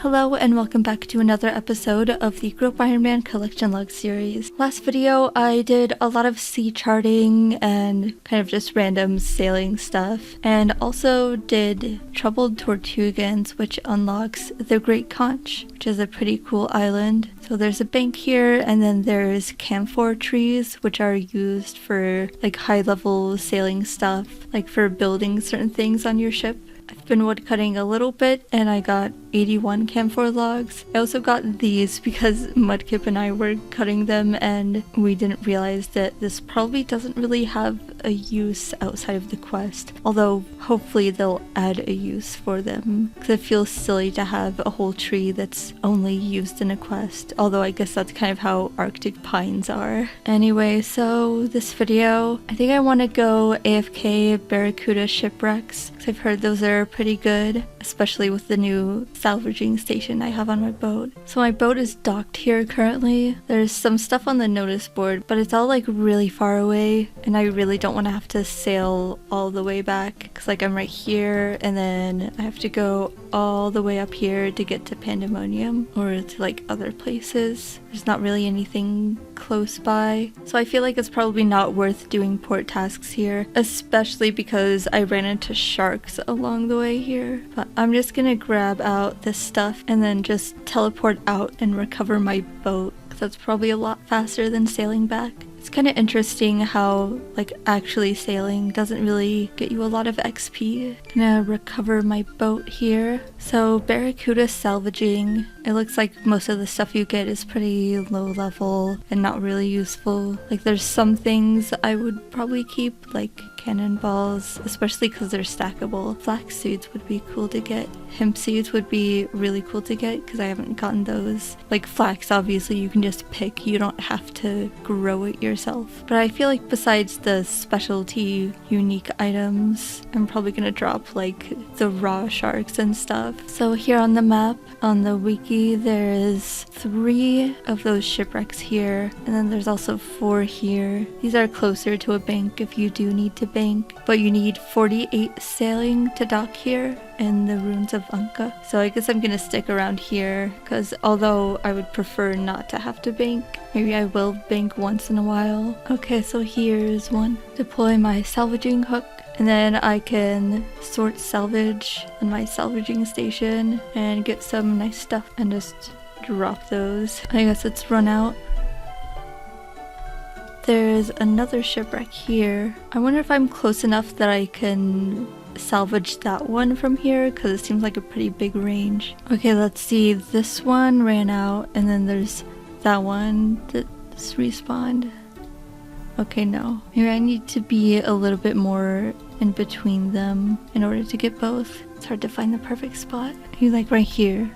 Hello and welcome back to another episode of the GIM Collection Log series. Last video I did a lot of sea charting and kind of just random sailing stuff, and also did Troubled Tortugas, which unlocks the Great Conch, which is a pretty cool island. So there's a bank here, and then there's camphor trees, which are used for like high level sailing stuff, like for building certain things on your ship. I've been woodcutting a little bit and I got 81 camphor logs. I also got these because Mudkip and I were cutting them and we didn't realize that this probably doesn't really have a use outside of the quest, although hopefully they'll add a use for them, because it feels silly to have a whole tree that's only used in a quest, although I guess that's kind of how Arctic pines are. Anyway, so this video, I think I want to go AFK Barracuda shipwrecks, because I've heard those are pretty good, especially with the new salvaging station I have on my boat. So my boat is docked here currently. There's some stuff on the notice board, but it's all like really far away, and I really don't want to have to sail all the way back, because like I'm right here and then I have to go all the way up here to get to Pandemonium or to like other places. There's not really anything close by, so I feel like it's probably not worth doing port tasks here, especially because I ran into sharks along the way here. But I'm just gonna grab out this stuff and then just teleport out and recover my boat, because that's probably a lot faster than sailing back. It's kind of interesting how like actually sailing doesn't really get you a lot of XP. Gonna recover my boat here. So Barracuda salvaging, it looks like most of the stuff you get is pretty low level and not really useful. Like there's some things I would probably keep, like cannonballs, especially because they're stackable. Flax seeds would be cool to get. Hemp seeds would be really cool to get because I haven't gotten those. Like flax, obviously you can just pick, you don't have to grow it yourself. But I feel like besides the specialty unique items, I'm probably gonna drop like the raw sharks and stuff. So here on the map, on the wiki, there's 3 of those shipwrecks here, and then there's also 4 here. These are closer to a bank if you do need to bank, but you need 48 sailing to dock here in the ruins of Anka. So I guess I'm gonna stick around here, because although I would prefer not to have to bank, maybe I will bank once in a while. Okay, so here's one. Deploy my salvaging hook, and then I can sort salvage on my salvaging station and get some nice stuff and just drop those. I guess it's run out. There's another shipwreck here. I wonder if I'm close enough that I can salvage that one from here, because it seems like a pretty big range. Okay, let's see. This one ran out, and then there's that one that's respawned. Okay, no. Maybe I need to be a little bit more in between them in order to get both. It's hard to find the perfect spot. He's like right here.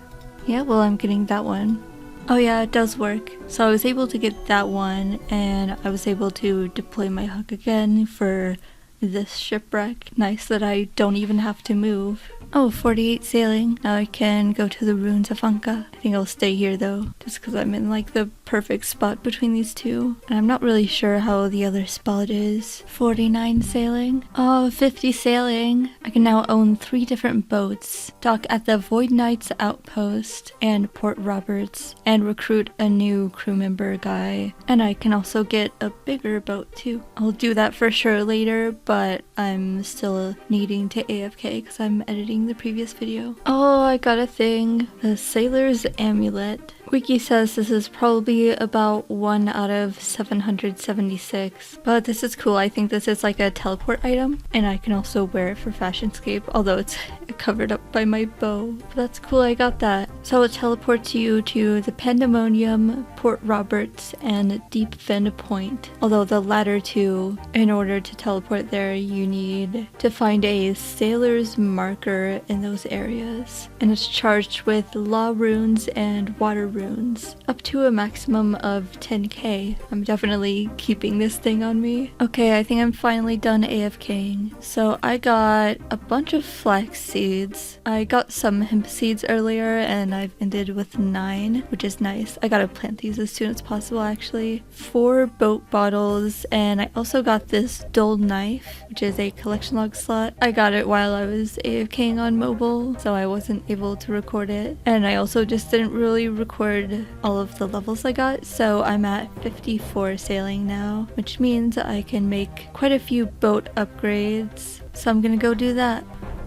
Yeah, well, I'm getting that one. Oh yeah, it does work. So I was able to get that one, and I was able to deploy my hook again for this shipwreck. Nice that I don't even have to move. Oh, 48 sailing. Now I can go to the ruins of Anka. I think I'll stay here though, just because I'm in like the perfect spot between these two. And I'm not really sure how the other spot is. 49 sailing. Oh, 50 sailing. I can now own 3 different boats. Dock at the Void Knights Outpost and Port Roberts, and recruit a new crew member guy. And I can also get a bigger boat too. I'll do that for sure later, but I'm still needing to AFK because I'm editing the previous video. Oh, I got a thing. The Sailor's Amulet. Wiki says this is probably about 1 out of 776, but this is cool. I think this is like a teleport item, and I can also wear it for Fashionscape, although it's covered up by my bow. But that's cool, I got that. So it teleports you to the Pandemonium, Port Roberts, and Deep Fin Point. Although the latter two, in order to teleport there, you need to find a sailor's marker in those areas. And it's charged with law runes and water runes, up to a maximum of 10k. I'm definitely keeping this thing on me. Okay, I think I'm finally done AFKing. So I got a bunch of flax seeds. I got some hemp seeds earlier and I've ended with 9, which is nice. I gotta plant these as soon as possible actually. 4 boat bottles, and I also got this dull knife, which is a collection log slot. I got it while I was AFKing on mobile, so I wasn't able to record it. And I also just didn't really record all of the levels I got, so I'm at 54 sailing now, which means I can make quite a few boat upgrades. So I'm gonna go do that.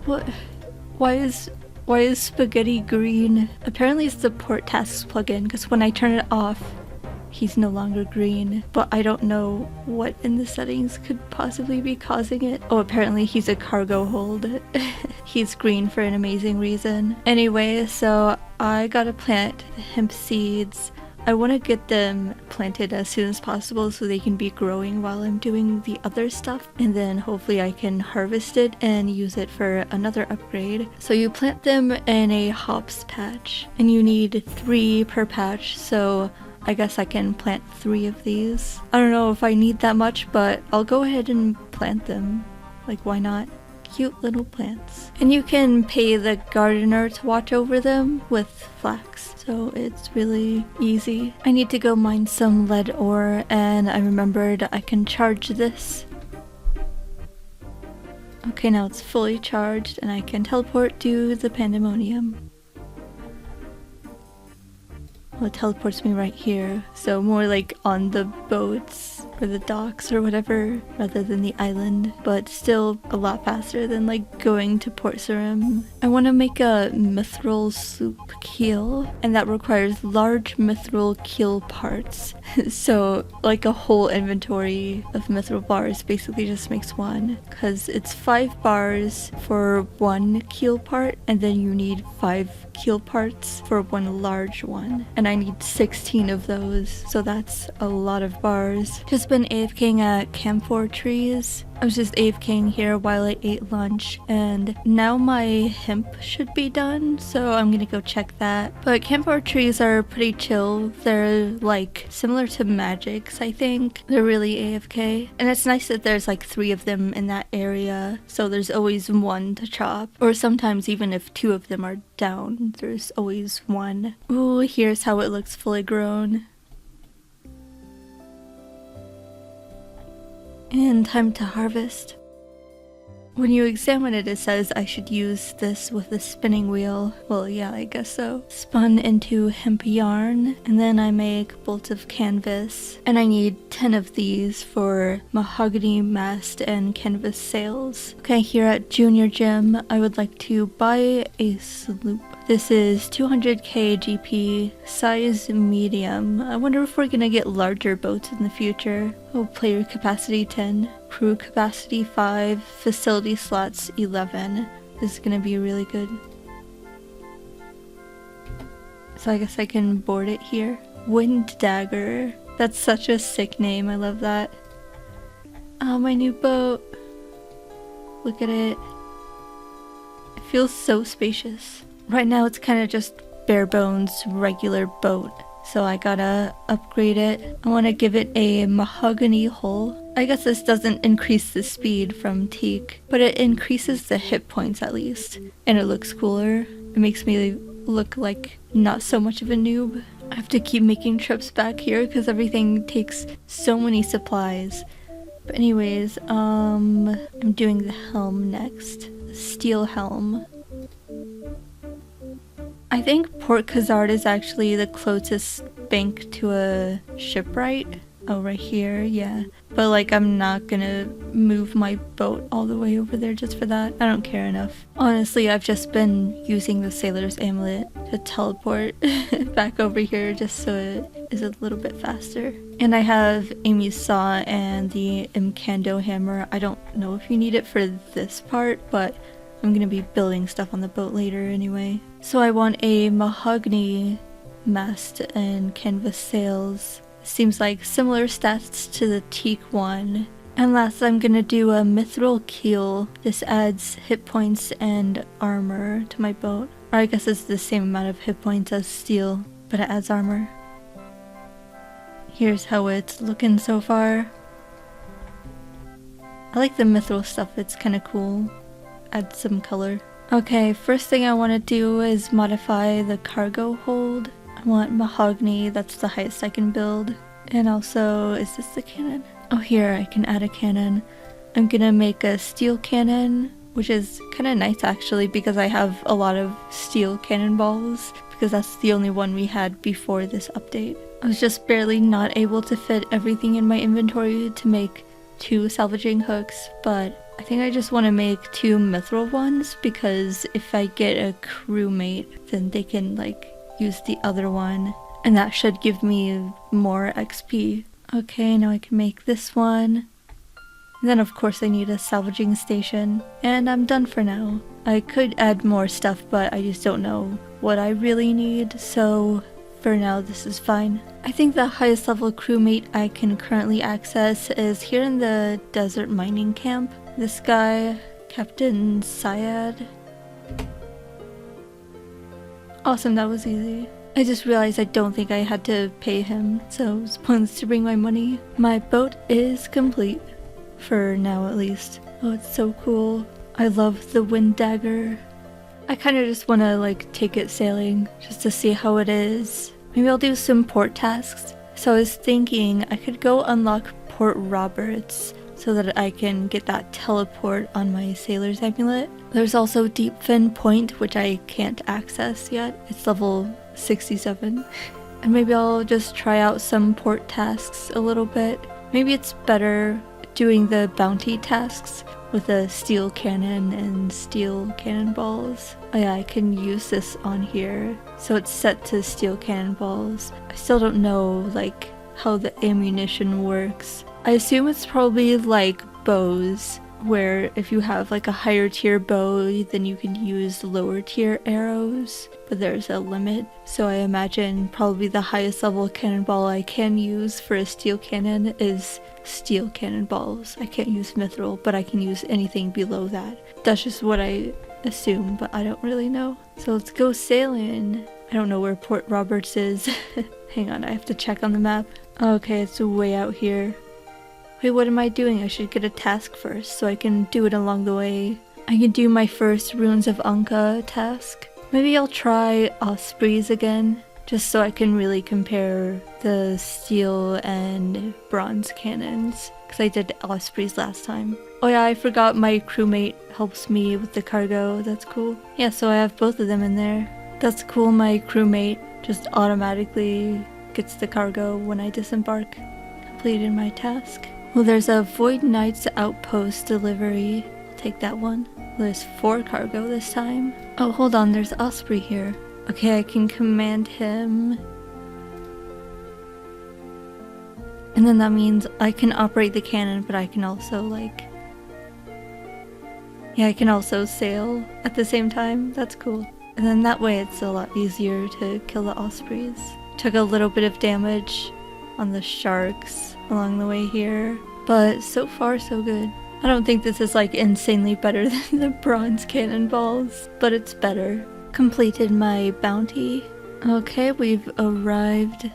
What? Why is spaghetti green? Apparently it's the port tasks plugin, because when I turn it off, he's no longer green, but I don't know what in the settings could possibly be causing it. Oh, apparently he's a cargo hold. He's green for an amazing reason. Anyway, so I gotta plant hemp seeds. I want to get them planted as soon as possible so they can be growing while I'm doing the other stuff, and then hopefully I can harvest it and use it for another upgrade. So you plant them in a hops patch, and you need 3 per patch, so I guess I can plant 3 of these. I don't know if I need that much, but I'll go ahead and plant them. Like, why not? Cute little plants. And you can pay the gardener to watch over them with flax, so it's really easy. I need to go mine some lead ore, and I remembered I can charge this. Okay, now it's fully charged and I can teleport to the pandemonium. Well, it teleports me right here, so more like on the boats or the docks or whatever rather than the island, but still a lot faster than like going to Port Sarim. I want to make a mithril sloop keel, and that requires large mithril keel parts. So like a whole inventory of mithril bars basically just makes one, because it's 5 bars for 1 keel part, and then you need 5 keel parts for 1 large one, and I need 16 of those, so that's a lot of bars. Just been AFKing at camphor trees. I was just AFKing here while I ate lunch, and now my hemp should be done, so I'm gonna go check that. But camphor trees are pretty chill. They're like similar to magics, I think. They're really AFK, and it's nice that there's like 3 of them in that area, so there's always 1 to chop, or sometimes even if 2 of them are down, there's always 1. Ooh, here's how it looks fully grown. And time to harvest. When you examine it, it says I should use this with a spinning wheel. Well, yeah, I guess so. Spun into hemp yarn, and then I make bolts of canvas. And I need 10 of these for mahogany mast and canvas sails. Okay, here at Junior Gym, I would like to buy a sloop. This is 200k GP, size medium. I wonder if we're gonna get larger boats in the future. Oh, player capacity 10, crew capacity 5, facility slots 11. This is gonna be really good. So I guess I can board it here. Wind Dagger. That's such a sick name, I love that. Oh, my new boat. Look at it. It feels so spacious. Right now it's kind of just bare bones regular boat, so I gotta upgrade it. I want to give it a mahogany hull. I guess this doesn't increase the speed from teak, but it increases the hit points at least, and it looks cooler. It makes me look like not so much of a noob. I have to keep making trips back here because everything takes so many supplies. But anyways, I'm doing the helm next. Steel helm. I think Port Khazard is actually the closest bank to a shipwreck. Oh, right here, yeah. But like, I'm not gonna move my boat all the way over there just for that. I don't care enough. Honestly, I've just been using the sailor's amulet to teleport back over here just so it is a little bit faster. And I have Amy's saw and the Imkando hammer. I don't know if you need it for this part, but I'm gonna be building stuff on the boat later anyway. So I want a mahogany mast and canvas sails. Seems like similar stats to the teak one. And last, I'm gonna do a mithril keel. This adds hit points and armor to my boat. Or I guess it's the same amount of hit points as steel. but it adds armor. Here's how it's looking so far. I like the mithril stuff, it's kind of cool. Adds some color. Okay, first thing I want to do is modify the cargo hold. I want mahogany, that's the highest I can build. And also, is this the cannon? Oh, here, I can add a cannon. I'm gonna make a steel cannon, which is kind of nice actually because I have a lot of steel cannonballs because that's the only one we had before this update. I was just barely not able to fit everything in my inventory to make 2 salvaging hooks, but I think I just want to make 2 mithril ones because if I get a crewmate, then they can like use the other one and that should give me more XP. Okay, now I can make this one. And then of course I need a salvaging station, and I'm done for now. I could add more stuff, but I just don't know what I really need, so for now this is fine. I think the highest level crewmate I can currently access is here in the desert mining camp. This guy, Captain Syad. Awesome, that was easy. I just realized I don't think I had to pay him, so it's pointless to bring my money. My boat is complete. For now at least. Oh, it's so cool. I love the wind dagger. I kind of just want to like take it sailing just to see how it is. Maybe I'll do some port tasks. So I was thinking I could go unlock Port Roberts so that I can get that teleport on my sailor's amulet. There's also Deep Fin Point, which I can't access yet. It's level 67. And maybe I'll just try out some port tasks a little bit. Maybe it's better doing the bounty tasks with a steel cannon and steel cannonballs. Oh yeah, I can use this on here. So it's set to steel cannonballs. I still don't know like how the ammunition works. I assume it's probably like bows, where if you have like a higher tier bow, then you can use lower tier arrows, but there's a limit. So I imagine probably the highest level cannonball I can use for a steel cannon is steel cannonballs. I can't use mithril, but I can use anything below that. That's just what I assume, but I don't really know. So let's go sailing. I don't know where Port Roberts is. Hang on, I have to check on the map. Okay, it's way out here. Wait, what am I doing? I should get a task first so I can do it along the way. I can do my first Runes of Anka task. Maybe I'll try Ospreys again, just so I can really compare the steel and bronze cannons, because I did Ospreys last time. Oh yeah, I forgot my crewmate helps me with the cargo. That's cool. Yeah, so I have both of them in there. That's cool, my crewmate just automatically gets the cargo when I disembark. Completed my task. Well, there's a Void Knight's Outpost delivery. I'll take that one. There's 4 cargo this time. Oh, hold on, there's Osprey here. Okay, I can command him. And then that means I can operate the cannon, but I can also like... Yeah, I can also sail at the same time. That's cool. And then that way it's a lot easier to kill the Ospreys. Took a little bit of damage on the sharks along the way here, but so far so good. I don't think this is like insanely better than the bronze cannonballs, but it's better. Completed my bounty. Okay, we've arrived.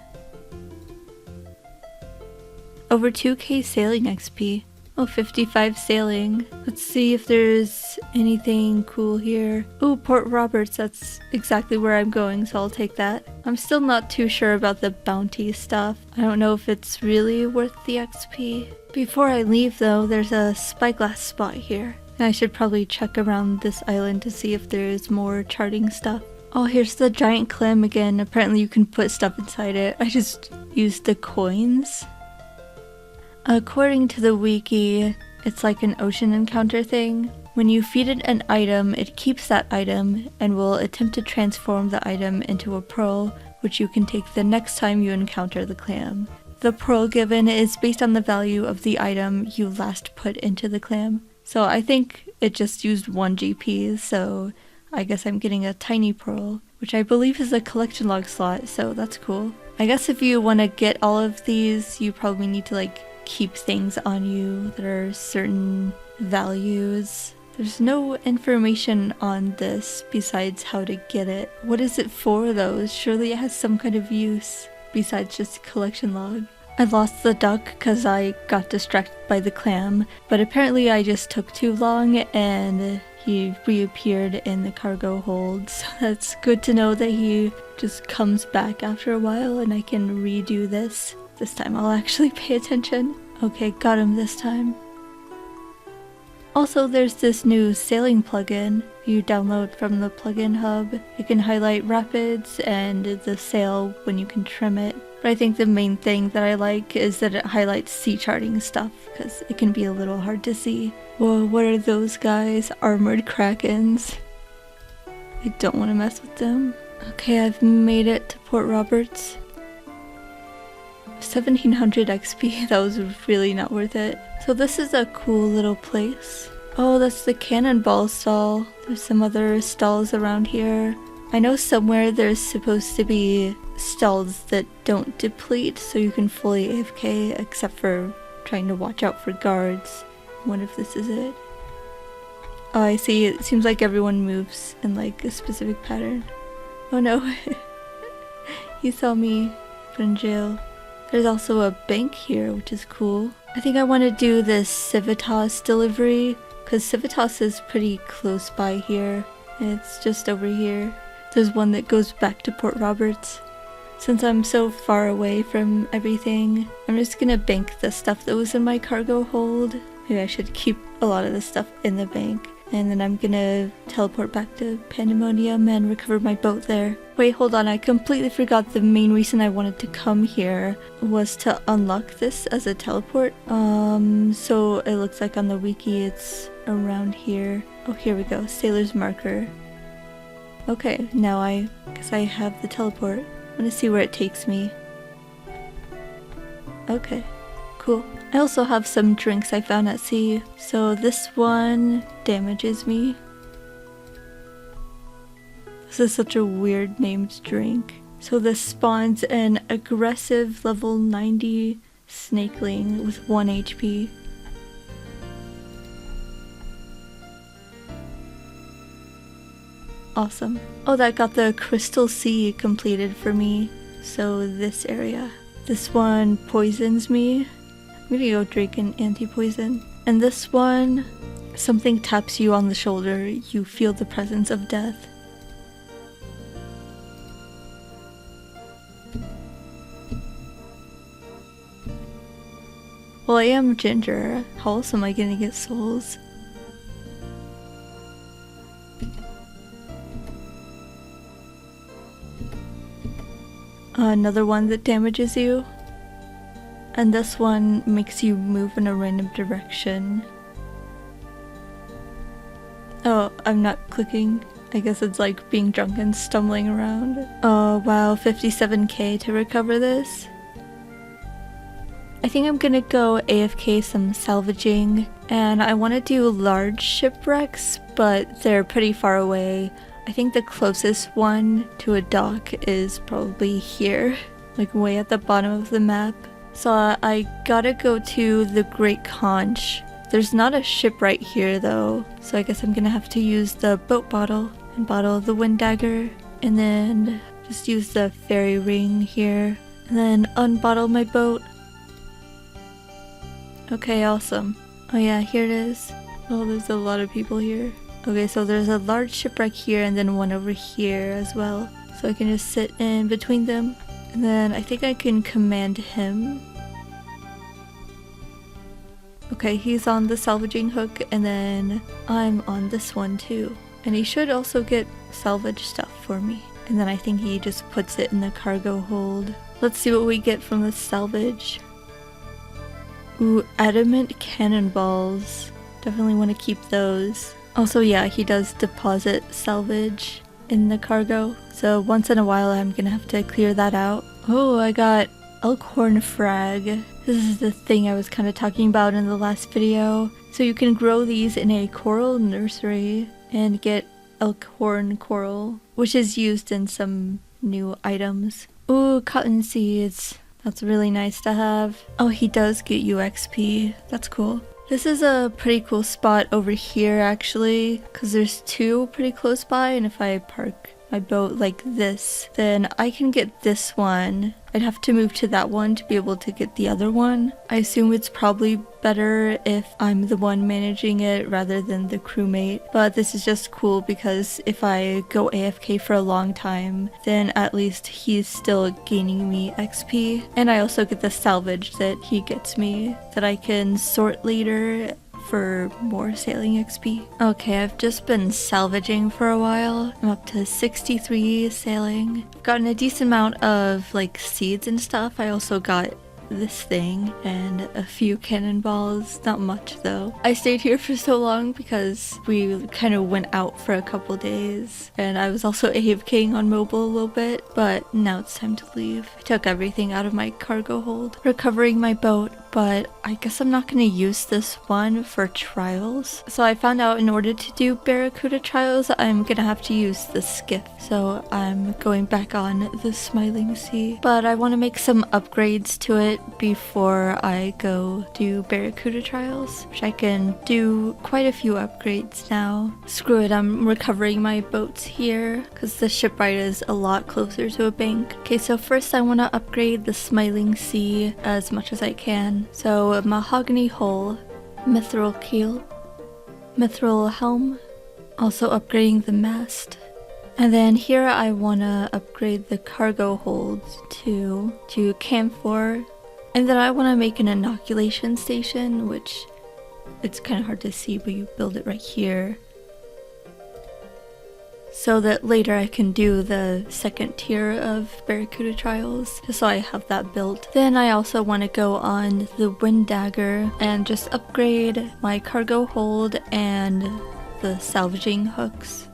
Over 2k sailing XP. Oh, 55 sailing. Let's see if there's anything cool here. Oh, Port Roberts, that's exactly where I'm going, so I'll take that. I'm still not too sure about the bounty stuff. I don't know if it's really worth the XP. Before I leave though, there's a spyglass spot here. And I should probably check around this island to see if there's more charting stuff. Oh, here's the giant clam again. Apparently you can put stuff inside it. I just used the coins. According to the wiki, it's like an ocean encounter thing. When you feed it an item, it keeps that item and will attempt to transform the item into a pearl, which you can take the next time you encounter the clam. The pearl given is based on the value of the item you last put into the clam. So I think it just used 1 GP, so I guess I'm getting a tiny pearl, which I believe is a collection log slot, so that's cool. I guess if you want to get all of these, you probably need to like keep things on you that are certain values. There's no information on this besides how to get it. What is it for though? Surely it has some kind of use besides just collection log. I lost the duck because I got distracted by the clam, but apparently I just took too long and he reappeared in the cargo hold. So that's good to know that he just comes back after a while and I can redo this. This time I'll actually pay attention. Okay, got him this time. Also, there's this new sailing plugin you download from the plugin hub. You can highlight rapids and the sail when you can trim it. But I think the main thing that I like is that it highlights sea charting stuff because it can be a little hard to see. Whoa, what are those guys? Armored krakens. I don't want to mess with them. Okay, I've made it to Port Roberts. 1700 XP, that was really not worth it. So this is a cool little place. Oh, that's the cannonball stall. There's some other stalls around here. I know somewhere there's supposed to be stalls that don't deplete, so you can fully AFK except for trying to watch out for guards. I wonder if this is it. Oh, I see. It seems like everyone moves in like a specific pattern. Oh no. He saw me put in jail. There's also a bank here, which is cool. I think I want to do this Civitas delivery, because Civitas is pretty close by here. It's just over here. There's one that goes back to Port Roberts. Since I'm so far away from everything, I'm just gonna bank the stuff that was in my cargo hold. Maybe I should keep a lot of the stuff in the bank. And then I'm gonna teleport back to Pandemonium and recover my boat there. Wait, hold on, I completely forgot the main reason I wanted to come here was to unlock this as a teleport. So it looks like on the wiki it's around here. Oh, here we go, Sailor's Marker. Okay, now I guess I have the teleport. I'm gonna see where it takes me. Okay, cool. I also have some drinks I found at sea. So this one damages me. This is such a weird named drink. So this spawns an aggressive level 90 snakeling with 1 HP. Awesome. Oh, that got the Crystal Sea completed for me. So this area. This one poisons me. I'm gonna go drink an anti-poison. And this one, something taps you on the shoulder. You feel the presence of death. Well, I am Ginger. How else am I gonna get souls? Another one that damages you. And this one makes you move in a random direction. Oh, I'm not clicking. I guess it's like being drunk and stumbling around. Oh wow, 57k to recover this. I think I'm gonna go AFK some salvaging, and I want to do large shipwrecks, but they're pretty far away. I think the closest one to a dock is probably here, like way at the bottom of the map. So I gotta go to the Great Conch. There's not a ship right here though, so I guess I'm gonna have to use the boat bottle and bottle the wind dagger, and then just use the fairy ring here, and then unbottle my boat. Okay, awesome. Oh yeah, here it is. Oh, there's a lot of people here. Okay, so there's a large shipwreck here and then one over here as well. So I can just sit in between them. And then I think I can command him. Okay, he's on the salvaging hook, and then I'm on this one too. And he should also get salvage stuff for me. And then I think he just puts it in the cargo hold. Let's see what we get from the salvage. Ooh, adamant cannonballs. Definitely want to keep those. Also, yeah, he does deposit salvage in the cargo. So once in a while I'm gonna have to clear that out. Oh, I got elkhorn frag. This is the thing I was kind of talking about in the last video. So you can grow these in a coral nursery and get elkhorn coral, which is used in some new items. Ooh, cotton seeds. That's really nice to have. Oh, he does get you XP. That's cool. This is a pretty cool spot over here actually, because there's two pretty close by, and if I park my boat like this, then I can get this one. I'd have to move to that one to be able to get the other one. I assume it's probably better if I'm the one managing it rather than the crewmate, but this is just cool because if I go AFK for a long time, then at least he's still gaining me XP, and I also get the salvage that he gets me that I can sort later for more sailing XP. Okay, I've just been salvaging for a while. I'm up to 63 sailing. I've gotten a decent amount of like seeds and stuff. I also got this thing and a few cannonballs, not much though. I stayed here for so long because we kind of went out for a couple days, and I was also AFKing on mobile a little bit, but now it's time to leave. I took everything out of my cargo hold, recovering my boat, but I guess I'm not going to use this one for trials. So I found out in order to do Barracuda trials, I'm going to have to use the skiff. So I'm going back on the Smiling Sea. But I want to make some upgrades to it before I go do Barracuda trials, which I can do quite a few upgrades now. Screw it, I'm recovering my boats here because the shipwreck is a lot closer to a bank. Okay, so first I want to upgrade the Smiling Sea as much as I can. So a mahogany hull, mithril keel, mithril helm, also upgrading the mast. And then here I want to upgrade the cargo holds to camphor. And then I want to make an inoculation station, which it's kind of hard to see, but you build it right here, so that later I can do the second tier of Barracuda trials, just so I have that built. Then I also want to go on the wind dagger and just upgrade my cargo hold and the salvaging hooks,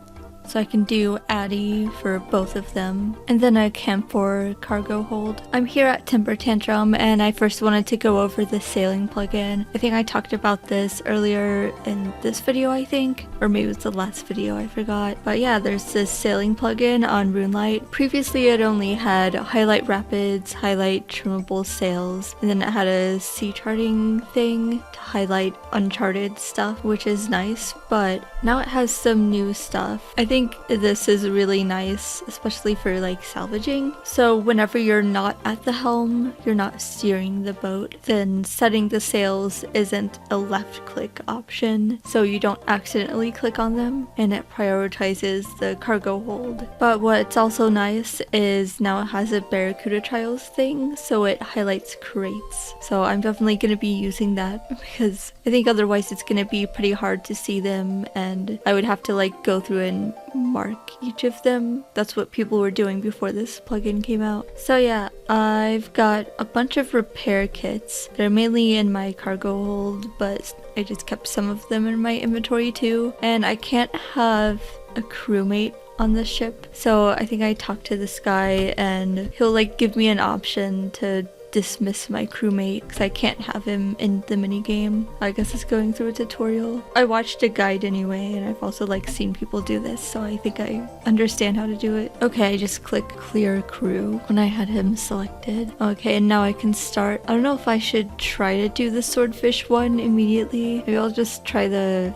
so I can do Addy for both of them, and then a camphor cargo hold. I'm here at Timber Tantrum, and I first wanted to go over the sailing plugin. I think I talked about this earlier in this video, I think, or maybe it was the last video, I forgot. But yeah, there's this sailing plugin on Runelight. Previously it only had highlight rapids, highlight trimmable sails, and then it had a sea charting thing to highlight uncharted stuff, which is nice, but now it has some new stuff. I think this is really nice, especially for like salvaging. So whenever you're not at the helm, you're not steering the boat, then setting the sails isn't a left click option, so you don't accidentally click on them, and it prioritizes the cargo hold. But what's also nice is now it has a Barracuda trials thing, so it highlights crates. So I'm definitely going to be using that because I think otherwise it's going to be pretty hard to see them, and I would have to like go through and mark each of them. That's what people were doing before this plugin came out. So yeah, I've got a bunch of repair kits. They're mainly in my cargo hold, but I just kept some of them in my inventory too. And I can't have a crewmate on the ship, so I think I talked to this guy and he'll like give me an option to dismiss my crewmate because I can't have him in the minigame. I guess it's going through a tutorial. I watched a guide anyway, and I've also like seen people do this, so I think I understand how to do it. Okay, I just click clear crew when I had him selected. Okay, and now I can start. I don't know if I should try to do the swordfish one immediately. Maybe I'll just try the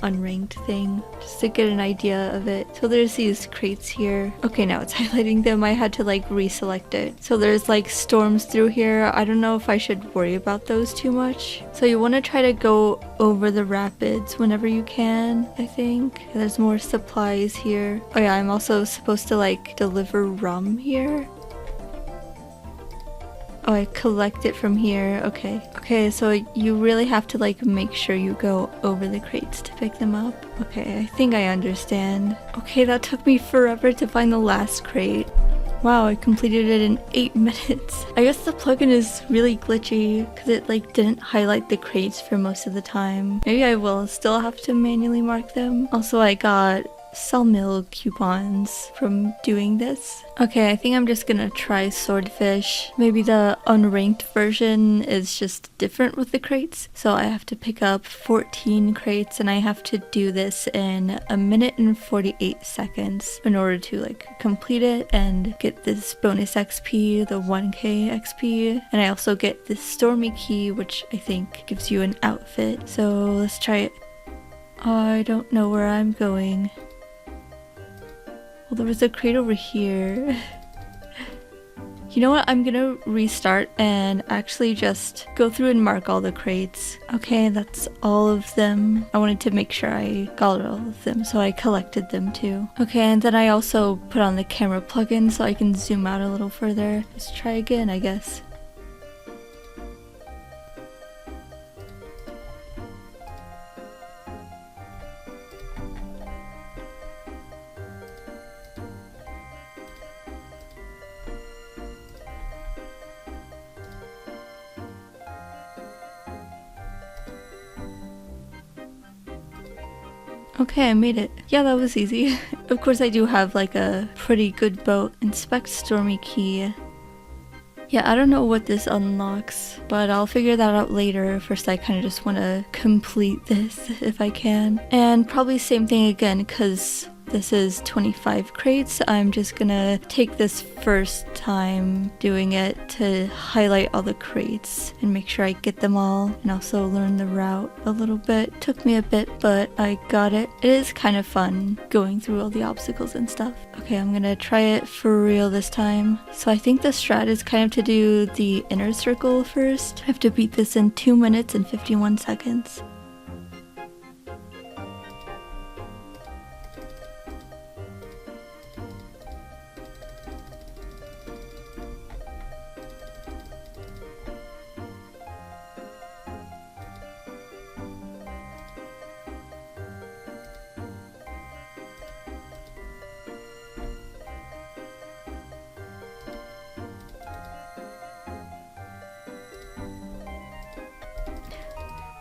unranked thing just to get an idea of it. So there's these crates here. Okay, now it's highlighting them. I had to like reselect it. So there's like storms through here. I don't know if I should worry about those too much. So you want to try to go over the rapids whenever you can, I think. There's more supplies here. Oh yeah, I'm also supposed to like deliver rum here. Oh, I collect it from here. Okay. Okay, so you really have to like make sure you go over the crates to pick them up. Okay, I think I understand. Okay, that took me forever to find the last crate. Wow, I completed it in 8 minutes. I guess the plugin is really glitchy because it like didn't highlight the crates for most of the time. Maybe I will still have to manually mark them. Also, I got sawmill coupons from doing this. Okay, I think I'm just gonna try swordfish. Maybe the unranked version is just different with the crates. So I have to pick up 14 crates and I have to do this in 1 minute and 48 seconds in order to like complete it and get this bonus XP, the 1k XP. And I also get this stormy key, which I think gives you an outfit. So let's try it. I don't know where I'm going. Well, there was a crate over here. You know what? I'm gonna restart and actually just go through and mark all the crates. Okay, that's all of them. I wanted to make sure I got all of them, so I collected them too. Okay, and then I also put on the camera plugin so I can zoom out a little further. Let's try again, I guess. Okay, I made it. Yeah, that was easy. Of course, I do have like a pretty good boat. Inspect stormy key. Yeah, I don't know what this unlocks, but I'll figure that out later. First, I kind of just want to complete this if I can. And probably same thing again, because this is 25 crates. I'm just gonna take this first time doing it to highlight all the crates and make sure I get them all, and also learn the route a little bit. Took me a bit, but I got it. It is kind of fun going through all the obstacles and stuff. Okay, I'm gonna try it for real this time. So I think the strat is kind of to do the inner circle first. I have to beat this in 2 minutes and 51 seconds.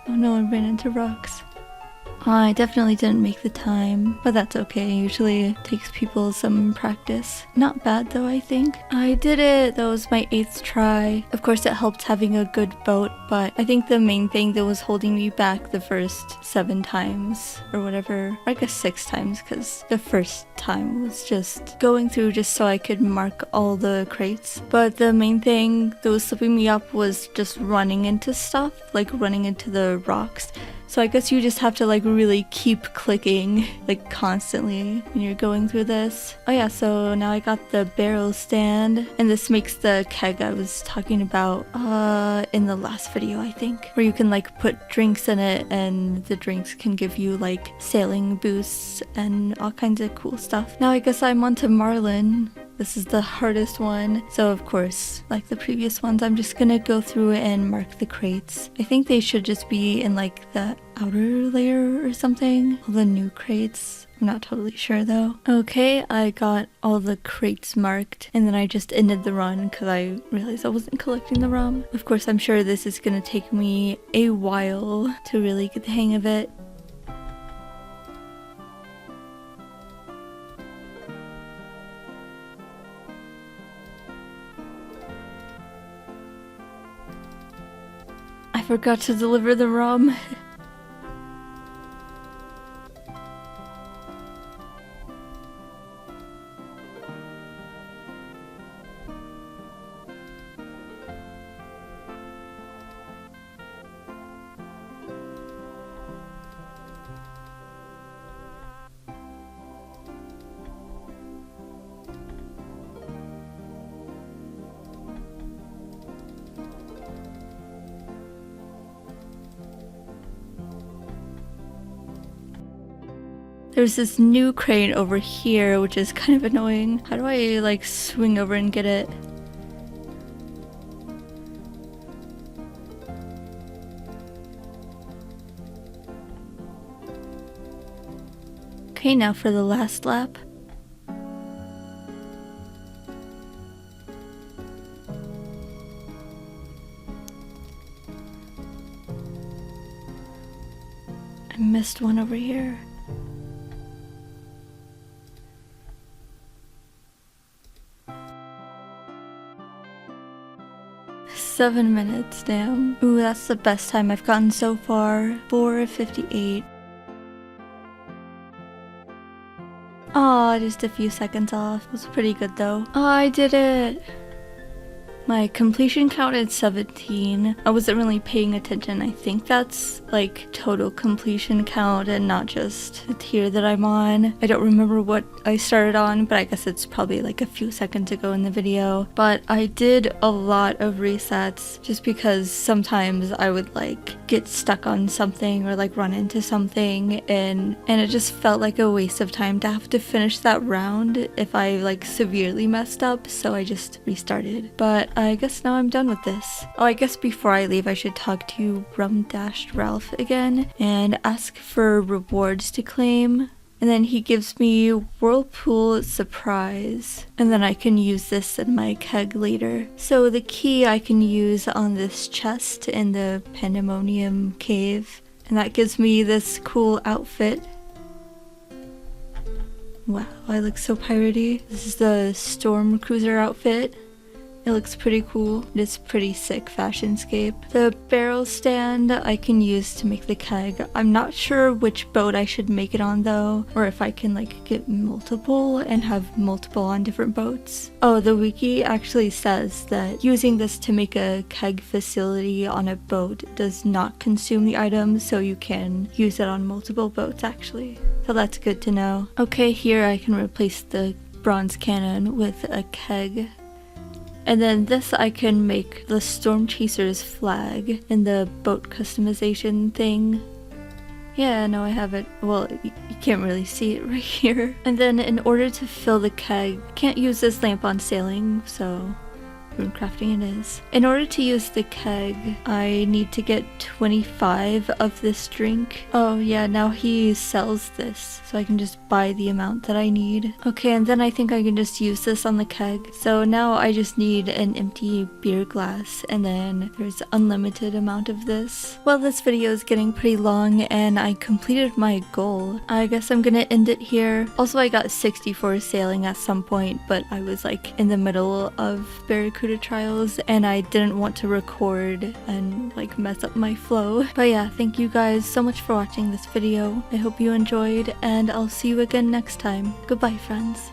Oh no, I ran into rocks. I definitely didn't make the time, but that's okay. Usually it takes people some practice. Not bad though, I think. I did it. That was my 8th try. Of course it helped having a good boat, but I think the main thing that was holding me back the first 7 times or whatever, or I guess 6 times, because the first time was just going through just so I could mark all the crates. But the main thing that was slipping me up was just running into stuff, like running into the rocks. So I guess you just have to like really keep clicking like constantly when you're going through this. Oh yeah, so now I got the barrel stand, and this makes the keg I was talking about in the last video, I think, where you can like put drinks in it and the drinks can give you like sailing boosts and all kinds of cool stuff. Now I guess I'm on to Marlin. This is the hardest one, so of course, like the previous ones, I'm just gonna go through and mark the crates. I think they should just be in like the outer layer or something, all the new crates. I'm not totally sure though. Okay, I got all the crates marked, and then I just ended the run because I realized I wasn't collecting the ROM. Of course, I'm sure this is gonna take me a while to really get the hang of it. I forgot to deliver the ROM. There's this new crane over here, which is kind of annoying. How do I like swing over and get it? Okay, now for the last lap. I missed one over here. 7 minutes, damn. Ooh, that's the best time I've gotten so far. 4:58. Aw, just a few seconds off. It was pretty good though. Oh, I did it! My completion count is 17. I wasn't really paying attention. I think that's like total completion count and not just the tier that I'm on. I don't remember what I started on, but I guess it's probably like a few seconds ago in the video. But I did a lot of resets just because sometimes I would like get stuck on something or like run into something and it just felt like a waste of time to have to finish that round if I like severely messed up, so I just restarted. But I guess now I'm done with this. Oh, I guess before I leave I should talk to Rum-Dashed Ralph again and ask for rewards to claim. And then he gives me Whirlpool Surprise. And then I can use this in my keg later. So the key I can use on this chest in the Pandemonium Cave. And that gives me this cool outfit. Wow, I look so piratey. This is the Storm Cruiser outfit. It looks pretty cool. It's pretty sick fashionscape. The barrel stand I can use to make the keg. I'm not sure which boat I should make it on though, or if I can like get multiple and have multiple on different boats. Oh, the wiki actually says that using this to make a keg facility on a boat does not consume the items, so you can use it on multiple boats actually. So that's good to know. Okay, here I can replace the bronze cannon with a keg. And then this I can make the Storm Chaser's flag in the boat customization thing. Yeah, no, I have it. Well, you can't really see it right here. And then in order to fill the keg, can't use this lamp on sailing, so rune crafting it is. In order to use the keg, I need to get 25 of this drink. Oh yeah, now he sells this, so I can just buy the amount that I need. Okay, and then I think I can just use this on the keg. So now I just need an empty beer glass, and then there's unlimited amount of this. Well, this video is getting pretty long, and I completed my goal. I guess I'm gonna end it here. Also, I got 64 sailing at some point, but I was like in the middle of Barracuda trials and I didn't want to record and like mess up my flow. But yeah, thank you guys so much for watching this video. I hope you enjoyed and I'll see you again next time. Goodbye, friends.